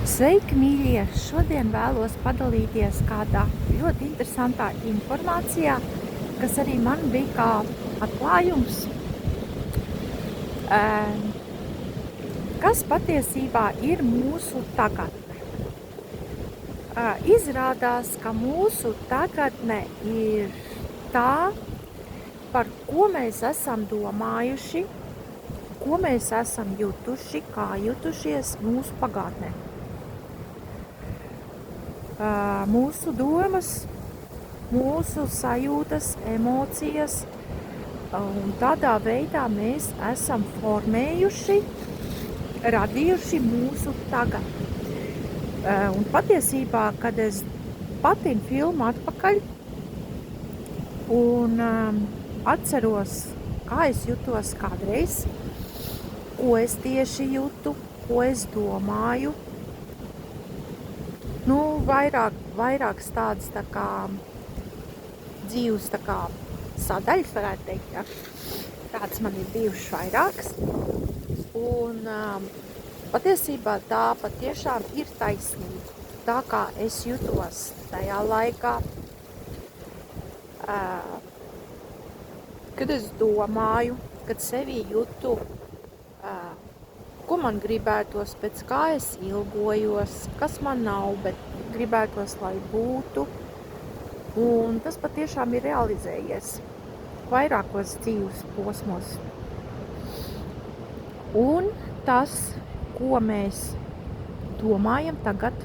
Sveiki, mīļie! Šodien vēlos padalīties kādā ļoti interesantā informācijā, kas arī man bija kā atklājums, kas patiesībā ir mūsu tagadne. Izrādās, ka mūsu tagadne ir tā, par ko mēs esam domājuši, ko mēs esam jutuši, kā jutušies mūsu pagātnē. Mūsu domas, mūsu sajūtas, emocijas, un tādā veidā mēs esam formējuši, radījuši mūsu tagadni. Un patiesībā, kad es patinu filmu atpakaļ un atceros, kā es jutos kādreiz, ko es tieši jūtu, ko es domāju, vairākas tādas tā kā dzīves tā kā sadaļas, varētu teikt, ja. Tādas man ir bijušas vairākas. Un patiesībā tā patiešām ir taisnība. Tā kā es jutos tajā laikā, kad es domāju, kad sevi jūtu, ko man gribētos, pēc kā es ilgojos, kas man nav, bet gribētos, lai būtu. Un tas patiešām ir realizējies vairākos dzīves posmos. Un tas, ko mēs domājam tagad,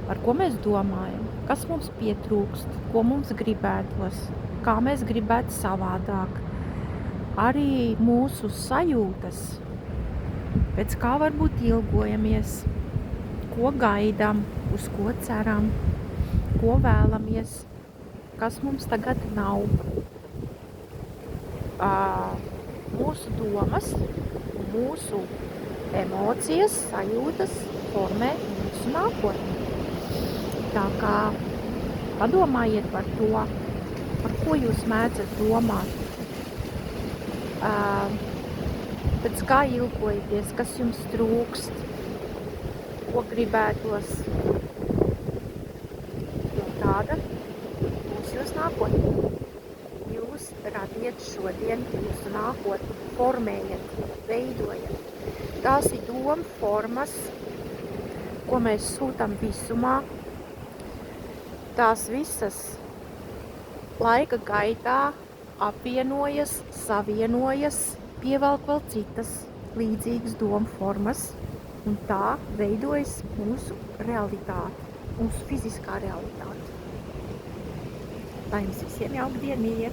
par ko mēs domājam, kas mums pietrūkst, ko mums gribētos, kā mēs gribētu savādāk, arī mūsu sajūtas, pēc kā varbūt ilgojamies, ko gaidām, uz ko ceram, ko vēlamies, kas mums tagad nav. Mūsu domas, mūsu emocijas, sajūtas formē mūsu nākotni. Tā kā padomājiet par to, par ko jūs mēdzat domāt. Pēc kā ilgojaties, kas jums trūkst, ko gribētos. Jo tāda būs jūs nākotnē. Jūs radiet šodien jūsu nākotni, formējat, veidojat. Tās ir doma formas, ko mēs sūtam visumā. Tās visas laika gaitā apvienojas, savienojas, pievelk vēl citas līdzīgas domu formas, un tā veidojas mūsu realitāte, mūsu fiziskā realitāte. Lai jums visiem jauka diena, mīļie!